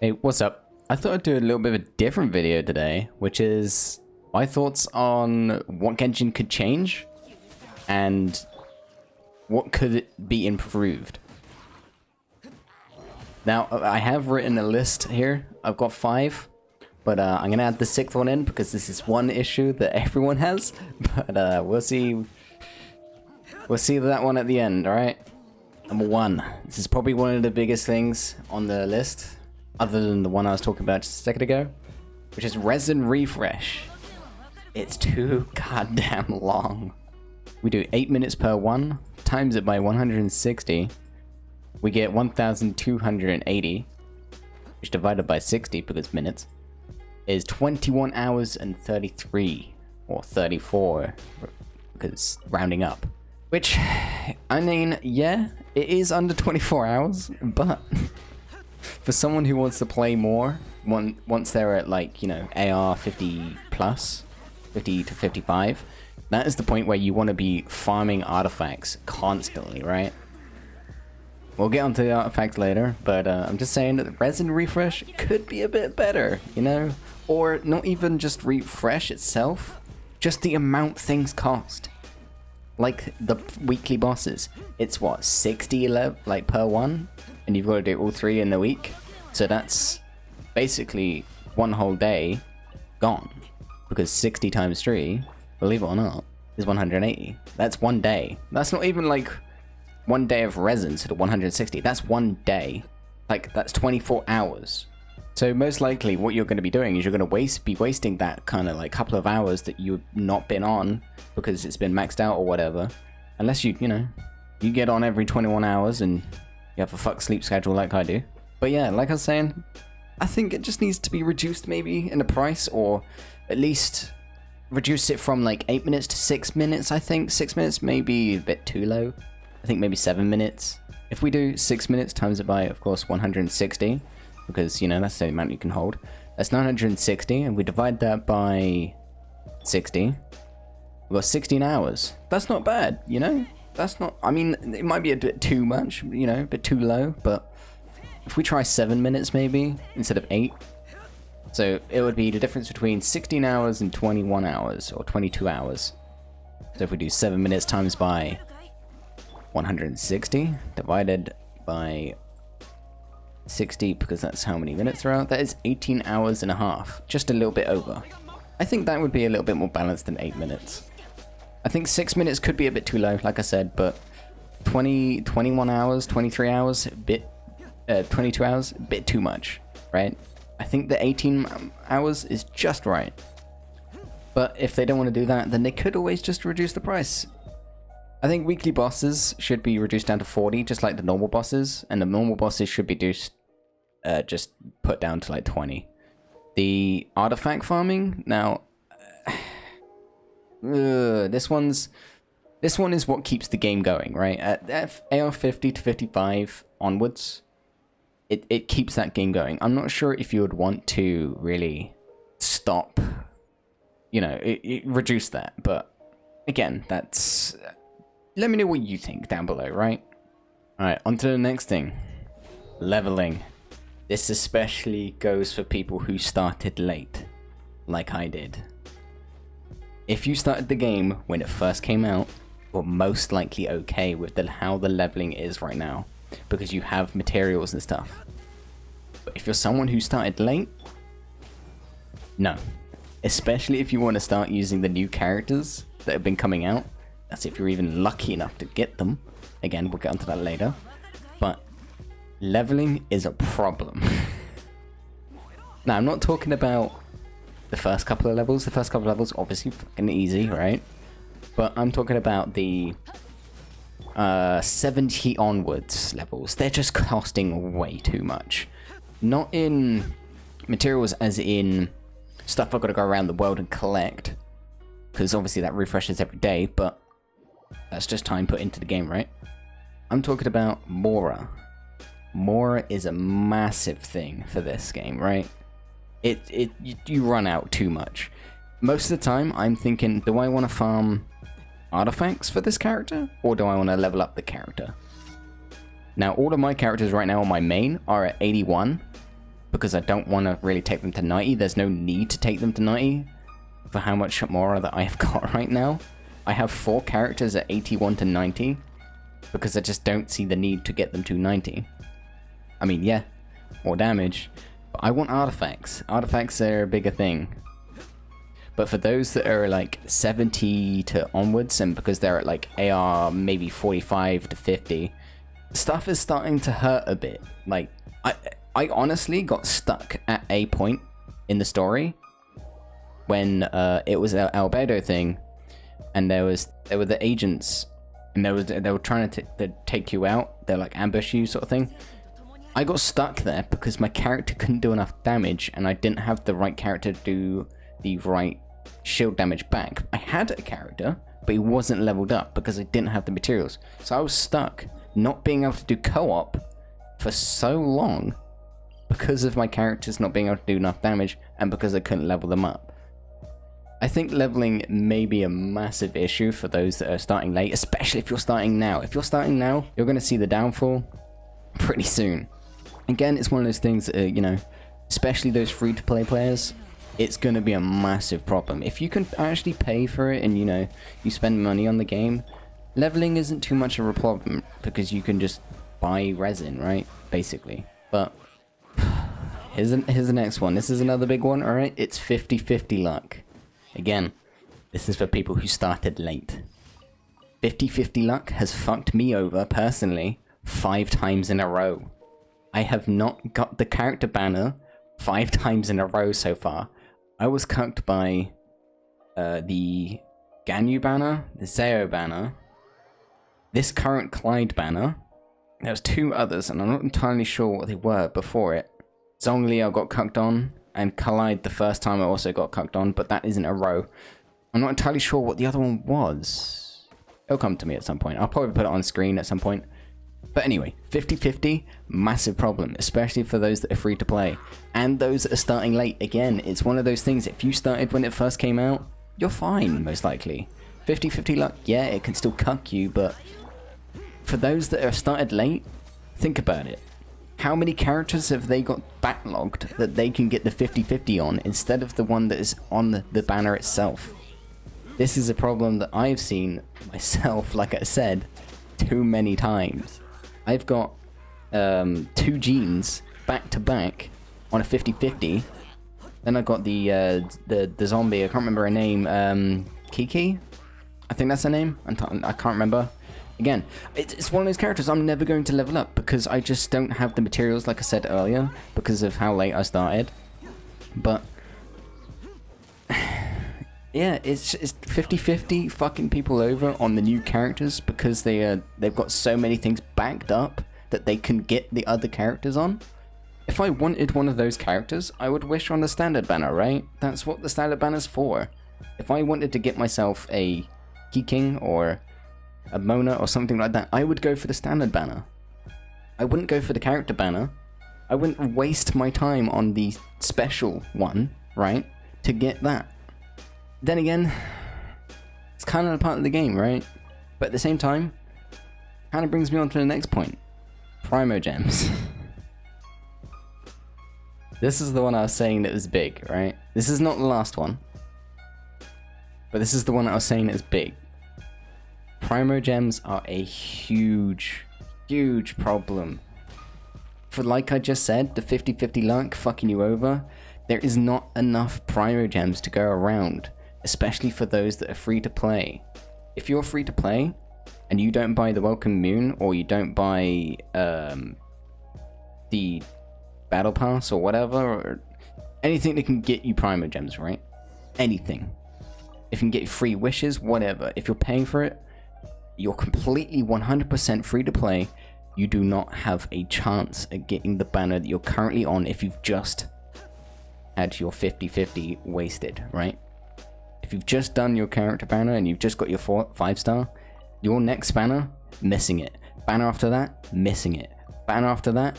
Hey, what's up? I thought I'd do a little bit of a different video today, which is my thoughts on what Genshin could change and what could be improved. Now, I have written a list here. I've got 5, but I'm going to add the 6th one in because this is one issue that everyone has, but we'll see. We'll see that one at the end, alright? Number 1. This is probably one of the biggest things on the list, other than the one I was talking about just a second ago, which is Resin refresh. It's too goddamn long. We do 8 minutes per one, times it by 160. We get 1,280, which divided by 60, because minutes, is 21 hours and 33, or 34, because rounding up. Which, I mean, yeah, it is under 24 hours, but for someone who wants to play more, once they're at, like, you know, AR 50 plus, 50 to 55, that is the point where you want to be farming artifacts constantly, right? We'll get onto the artifacts later, but I'm just saying that the Resin refresh could be a bit better, you know? Or not even just refresh itself, just the amount things cost. Like the weekly bosses, it's what, 60 like per one, and you've got to do all 3 in the week, so that's basically one whole day gone, because 60 times 3, believe it or not, is 180. That's one day. That's not even like one day of resin, so the 160. That's one day. Like, that's 24 hours. So most likely what you're going to be doing is you're going to be wasting that kind of like couple of hours that you've not been on because it's been maxed out or whatever. Unless you know, you get on every 21 hours and you have a fuck sleep schedule like I do. But yeah, like I was saying, I think it just needs to be reduced maybe in the price, or at least reduce it from like 8 minutes to 6 minutes. I think 6 minutes may be a bit too low. I think maybe 7 minutes. If we do 6 minutes times it by, of course, 160, because, you know, that's the amount you can hold. That's 960, and we divide that by 60. We've got 16 hours. That's not bad, you know? That's not... I mean, it might be a bit too much, you know, a bit too low, but if we try 7 minutes maybe, instead of 8, so it would be the difference between 16 hours and 21 hours, or 22 hours. So if we do 7 minutes times by 160, divided by 60, because that's how many minutes there are, that is 18 hours and a half, just a little bit over. I think that would be a little bit more balanced than 8 minutes. I think 6 minutes could be a bit too low, like I said, but 21 hours, 23 hours, 22 hours, a bit too much, right? I think the 18 hours is just right. But if they don't want to do that, then they could always just reduce the price. I think weekly bosses should be reduced down to 40, just like the normal bosses, and the normal bosses should be just put down to like 20. The artifact farming, now, this one is what keeps the game going, right? At AR 50 to 55 onwards, it keeps that game going. I'm not sure if you would want to really stop, you know, reduce that, but again, that's... Let me know what you think down below, right? Alright, on to the next thing. Leveling. This especially goes for people who started late, like I did. If you started the game when it first came out, you're most likely okay with how the leveling is right now, because you have materials and stuff. But if you're someone who started late, no. Especially if you want to start using the new characters that have been coming out. That's if you're even lucky enough to get them. Again, we'll get onto that later. But leveling is a problem. Now, I'm not talking about the first couple of levels. The first couple of levels, obviously, fucking easy, right? But I'm talking about the 70 onwards levels. They're just costing way too much. Not in materials as in stuff I've got to go around the world and collect, because obviously that refreshes every day, but that's just time put into the game, right? I'm talking about Mora. Mora is a massive thing for this game, right? You run out too much. Most of the time, I'm thinking, do I want to farm artifacts for this character, or do I want to level up the character? Now, all of my characters right now on my main are at 81, because I don't want to really take them to 90. There's no need to take them to 90 for how much more that I've got right now. I have 4 characters at 81 to 90 because I just don't see the need to get them to 90. I mean, yeah, more damage, but I want artifacts. Artifacts are a bigger thing. But for those that are like 70 to onwards, and because they're at like AR maybe 45 to 50, stuff is starting to hurt a bit. Like, I honestly got stuck at a point in the story when it was an albedo thing, and there were the agents, and they were trying to take you out. They're like ambush you sort of thing. I got stuck there because my character couldn't do enough damage, and I didn't have the right character to do the right shield damage back. I had a character, but he wasn't leveled up because I didn't have the materials. So I was stuck not being able to do co-op for so long because of my characters not being able to do enough damage and because I couldn't level them up. I think leveling may be a massive issue for those that are starting late, especially if you're starting now. If you're starting now, you're going to see the downfall pretty soon. Again, it's one of those things that, you know, especially those free-to-play players, it's going to be a massive problem. If you can actually pay for it and, you know, you spend money on the game, leveling isn't too much of a problem because you can just buy resin, right? Basically. But here's the next one. This is another big one, alright? It's 50-50 luck. Again, this is for people who started late. 50-50 luck has fucked me over, personally, 5 times in a row. I have not got the character banner 5 times in a row so far. I was cucked by the Ganyu banner, the Zeo banner, this current Clyde banner. There was 2 others, and I'm not entirely sure what they were before it. Zhongli I got cucked on, and Clyde the first time I also got cucked on, but that isn't a row. I'm not entirely sure what the other one was. It'll come to me at some point. I'll probably put it on screen at some point. But anyway, 50-50, massive problem, especially for those that are free to play. And those that are starting late. Again, it's one of those things, if you started when it first came out, you're fine, most likely. 50-50 luck, yeah, it can still cuck you, but for those that are started late, think about it. How many characters have they got backlogged that they can get the 50-50 on instead of the one that is on the banner itself? This is a problem that I've seen myself, like I said, too many times. I've got 2 genes back to back on a 50-50. Then I got the zombie, I can't remember her name, Kiki? I think that's her name? I can't remember. Again, it's one of those characters I'm never going to level up because I just don't have the materials, like I said earlier, because of how late I started. But yeah, it's 50-50 fucking people over on the new characters because they've got so many things backed up that they can get the other characters on. If I wanted one of those characters, I would wish on the standard banner, right? That's what the standard banner's for. If I wanted to get myself a King or a Mona or something like that, I would go for the standard banner. I wouldn't go for the character banner. I wouldn't waste my time on the special one, right, to get that. Then again, it's kind of a part of the game, right? But at the same time, kind of brings me on to the next point. Primogems. This is the one I was saying that was big, right? This is not the last one. But this is the one that I was saying that is big. Primogems are a huge, huge problem. For like I just said, the 50-50 luck fucking you over, there is not enough Primogems to go around, especially for those that are free to play. If you're free to play, and you don't buy the Welcome Moon, or you don't buy the Battle Pass or whatever, or anything that can get you Primogems, right? Anything. If you can get free wishes, whatever. If you're paying for it, you're completely 100% free to play. You do not have a chance at getting the banner that you're currently on if you've just had your 50-50 wasted, right? If you've just done your character banner and you've just got your 5-star, your next banner, missing it. Banner after that, missing it. Banner after that,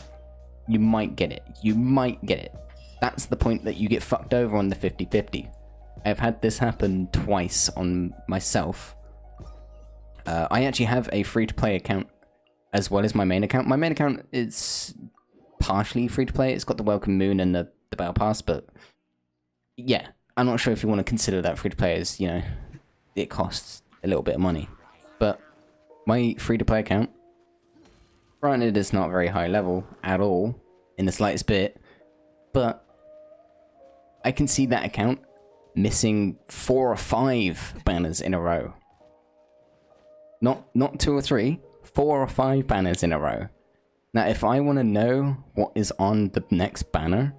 you might get it. You might get it. That's the point that you get fucked over on the 50-50. I've had this happen twice on myself. I actually have a free-to-play account as well as my main account. My main account is partially free to play. It's got the Welcome Moon and the Battle Pass, but yeah, I'm not sure if you want to consider that free to play as, you know, it costs a little bit of money. But my free to play account, granted, it's not very high level at all in the slightest bit, but I can see that account missing 4 or 5 banners in a row. Not 2 or 3, 4 or 5 banners in a row. Now, if I want to know what is on the next banner,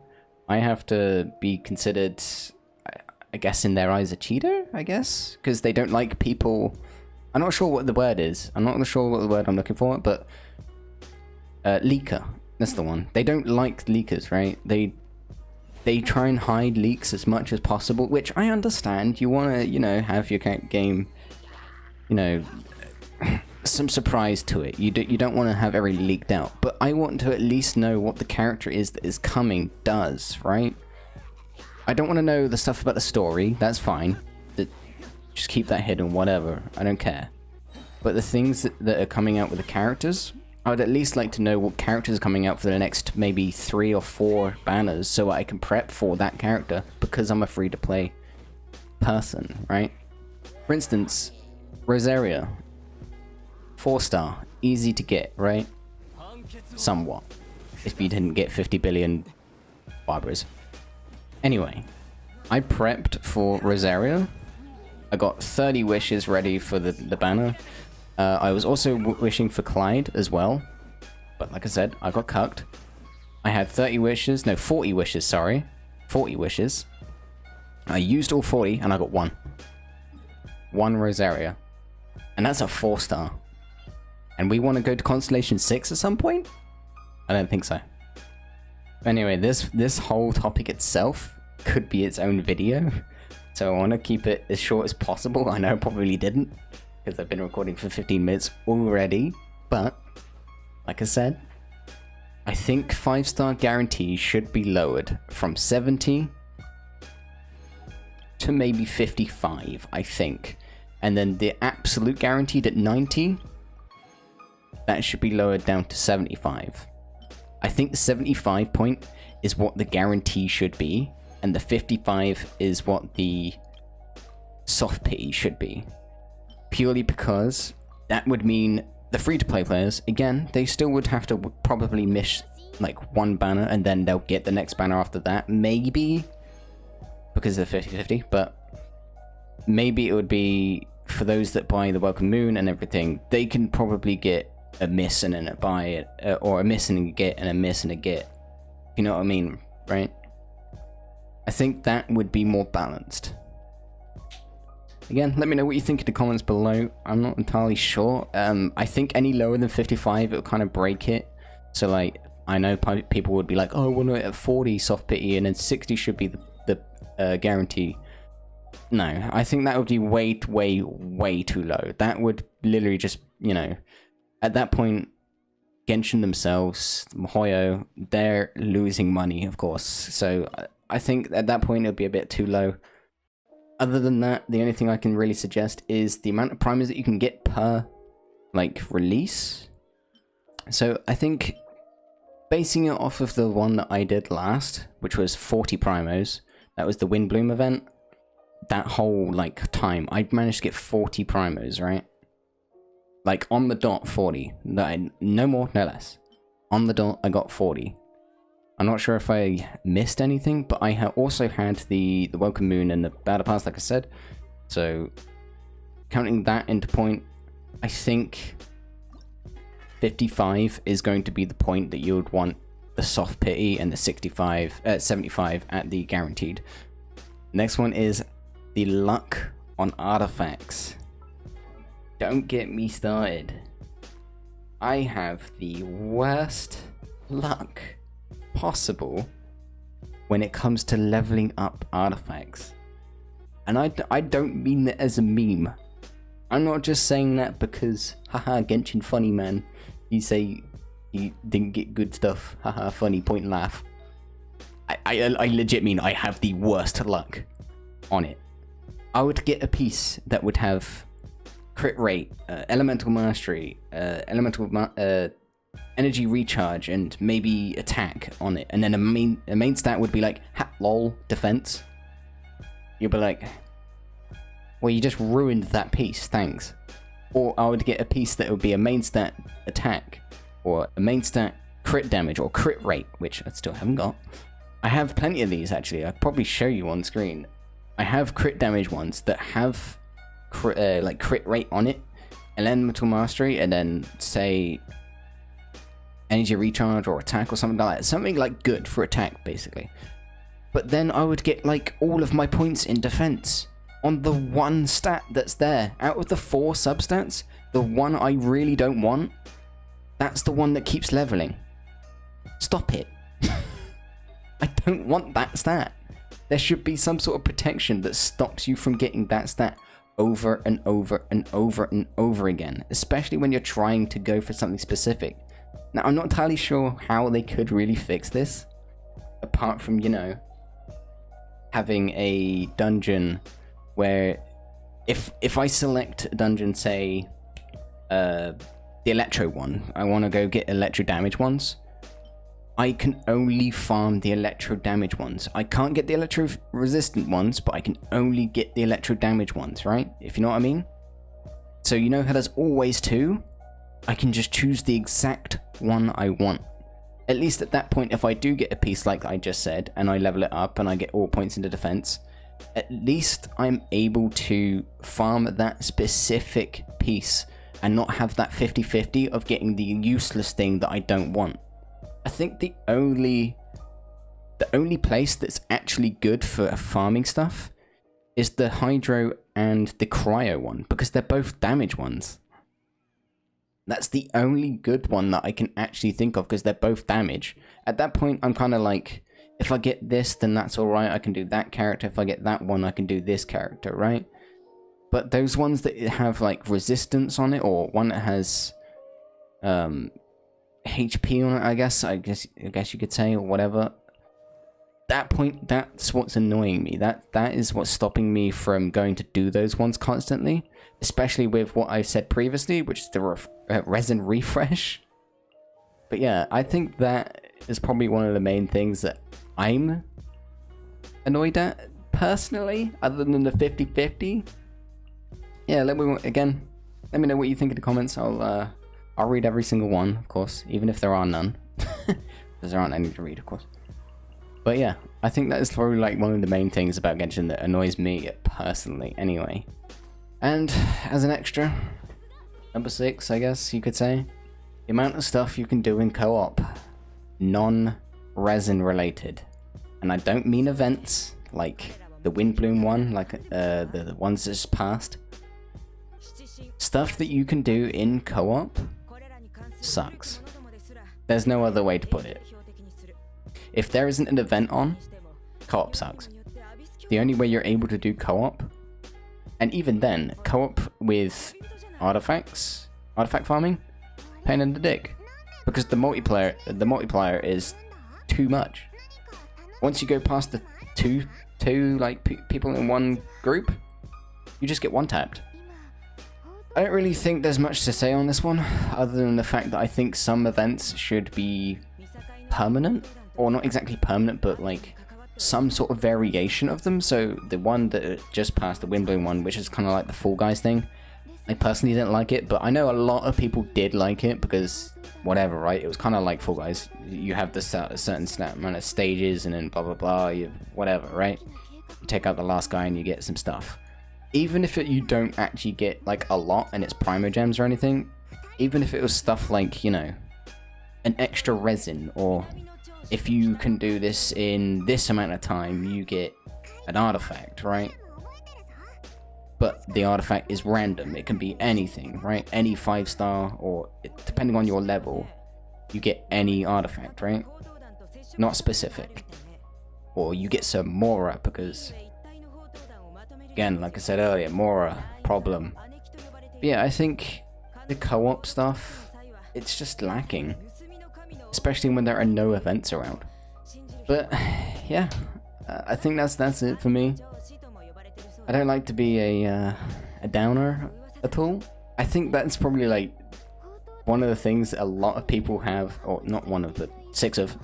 I have to be considered, I guess, in their eyes, a cheater, I guess? Because they don't like people... I'm not sure what the word is. I'm not sure what the word I'm looking for, but... leaker. That's the one. They don't like leakers, right? They try and hide leaks as much as possible, which I understand. You want to, you know, have your game, you know... some surprise to it. You don't want to have everything leaked out, but I want to at least know what the character is that is coming does, right? I don't want to know the stuff about the story. That's fine. Just keep that hidden, whatever. I don't care. But the things that are coming out with the characters, I would at least like to know what characters are coming out for the next maybe 3 or 4 banners, so I can prep for that character because I'm a free-to-play person, right? For instance, Rosaria. 4-star, easy to get, right? Somewhat. If you didn't get 50 billion barbers. Anyway, I prepped for Rosaria. I got 30 wishes ready for the banner. I was also wishing for Clyde as well. But like I said, I got cucked. I had 30 wishes, no, 40 wishes, sorry. 40 wishes. I used all 40 and I got 1. 1 Rosaria. And that's a 4-star. And we want to go to Constellation 6 at some point? I don't think so. Anyway, this whole topic itself could be its own video. So I want to keep it as short as possible. I know I probably didn't, because I've been recording for 15 minutes already. But, like I said, I think 5-star guarantee should be lowered from 70 to maybe 55, I think. And then the absolute guaranteed at 90... that should be lowered down to 75. I think the 75 point is what the guarantee should be, and the 55 is what the soft pity should be. Purely because that would mean the free-to-play players, again, they still would have to probably miss like 1 banner, and then they'll get the next banner after that, maybe, because they're 50-50, but maybe it would be, for those that buy the Welcome Moon and everything, they can probably get a miss and then a buy it, or a miss and a get and a miss and a get. You know what I mean, right? I think that would be more balanced. Again, let me know what you think in the comments below. I'm not entirely sure. I think any lower than 55, it'll kind of break it. So like, I know people would be like, oh, I want it at 40 soft pity and then 60 should be the guarantee. No, I think that would be way too low. That would literally just, you know, at that point, Genshin themselves, Mihoyo, they're losing money, of course. So I think at that point, it'll be a bit too low. Other than that, the only thing I can really suggest is the amount of primers that you can get per, like, release. So I think, basing it off of the one that I did last, which was 40 primos, that was the Windbloom event, that whole, like, time, I managed to get 40 primos, right? Like, on the dot, 40. No more, no less. On the dot, I got 40. I'm not sure if I missed anything, but I also had the Welcome Moon and the Battle Pass, like I said. So, counting that into point, I think 55 is going to be the point that you would want the soft pity and the 75 at the guaranteed. Next one is the luck on artifacts. Don't get me started. I have the worst luck possible when it comes to leveling up artifacts. And I don't mean that as a meme. I'm not just saying that because, haha, Genshin funny man. You say you didn't get good stuff, haha, funny, point and laugh. I legit mean I have the worst luck on it. I would get a piece that would have crit rate, elemental mastery, energy recharge and maybe attack on it, and then a main stat would be like lol defense, you'd be like, well, you just ruined that piece, thanks. Or I would get a piece that would be a main stat attack, or a main stat crit damage, or crit rate, which I still haven't got. I have plenty of these actually. I'll probably show you on screen. I have crit damage ones that have like crit rate on it, elemental mastery, and then say energy recharge or attack or something like that. Something like good for attack basically. But then I would get like all of my points in defense on the one stat that's there. Out of the 4 substats, the one I really don't want, that's the one that keeps leveling. Stop it. I don't want that stat. There should be some sort of protection that stops you from getting that stat over and over and over and over again, especially when you're trying to go for something specific. Now, I'm not entirely sure how they could really fix this, apart from, you know, having a dungeon where if I select a dungeon, say the electro one, I want to go get electro damage ones, I can only farm the electro damage ones. I can't get the electro resistant ones, but I can only get the electro damage ones, right? If you know what I mean? So you know how there's always 2? I can just choose the exact one I want. At least at that point, if I do get a piece like I just said, and I level it up and I get all points into defense, at least I'm able to farm that specific piece and not have that 50-50 of getting the useless thing that I don't want. I think the only place that's actually good for farming stuff is the hydro and the cryo one, because they're both damage ones. That's the only good one that I can actually think of, because they're both damage. At that point, I'm kind of like, if I get this, then that's alright, I can do that character. If I get that one, I can do this character, right? But those ones that have like resistance on it, or one that has HP on it, I guess you could say, or whatever. That point, that's what's annoying me. That is what's stopping me from going to do those ones constantly, especially with what I said previously, which is the resin refresh. But yeah, I think that is probably one of the main things that I'm annoyed at personally, other than the 50-50. Yeah, let me know what you think in the comments. I'll read every single one, of course, even if there are none, because there aren't any to read, of course. But yeah, I think that is probably like one of the main things about Genshin that annoys me personally, anyway. And as an extra, number 6, I guess you could say, the amount of stuff you can do in co-op, non-resin related. And I don't mean events like the Windbloom one, like the ones that's passed. Stuff that you can do in co-op sucks. There's no other way to put it. If there isn't an event on, co-op sucks. The only way you're able to do co-op, and even then, co-op with artifact farming, pain in the dick, because the multiplier is too much. Once you go past the two like people in one group, you just get one tapped. I don't really think there's much to say on this one, other than the fact that I think some events should be permanent, or not exactly permanent, but like some sort of variation of them. So the one that just passed, the Windbloom one, which is kind of like the Fall Guys thing, I personally didn't like it, but I know a lot of people did like it because whatever, right? It was kind of like Fall Guys. You have the certain amount of stages and then blah blah blah, whatever, right? You take out the last guy and you get some stuff. Even if you don't actually get like a lot and it's Primogems or anything, even if it was stuff like, you know, an extra resin, or if you can do this in this amount of time, you get an artifact, right? But the artifact is random. It can be anything, right? Any 5-star, or depending on your level, you get any artifact, right? Not specific. Or you get some Mora, because again, like I said earlier, Mora, problem. But yeah, I think the co-op stuff, it's just lacking. Especially when there are no events around. But yeah, I think that's it for me. I don't like to be a downer at all. I think that's probably like one of the things a lot of people have, or not one of the 6 of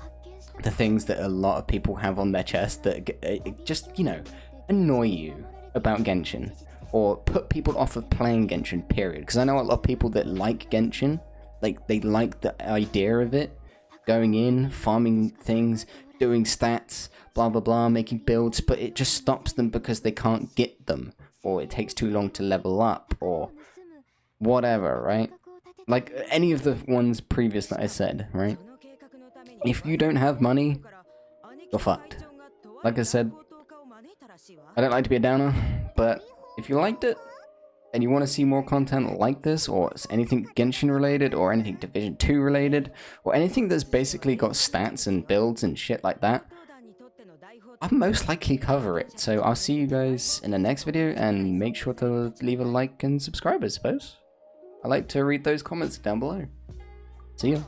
the things that a lot of people have on their chest that just, you know, annoy you about Genshin, or put people off of playing Genshin, period. Because I know a lot of people that like Genshin, like they like the idea of it, going in, farming things, doing stats, blah blah blah, making builds, but it just stops them because they can't get them, or it takes too long to level up, or whatever, right? Like any of the ones previous that I said, right? If you don't have money, you're fucked. Like I said, I don't like to be a downer, but if you liked it, and you want to see more content like this, or anything Genshin related, or anything Division 2 related, or anything that's basically got stats and builds and shit like that, I'll most likely cover it. So I'll see you guys in the next video, and make sure to leave a like and subscribe, I suppose. I like to read those comments down below. See ya.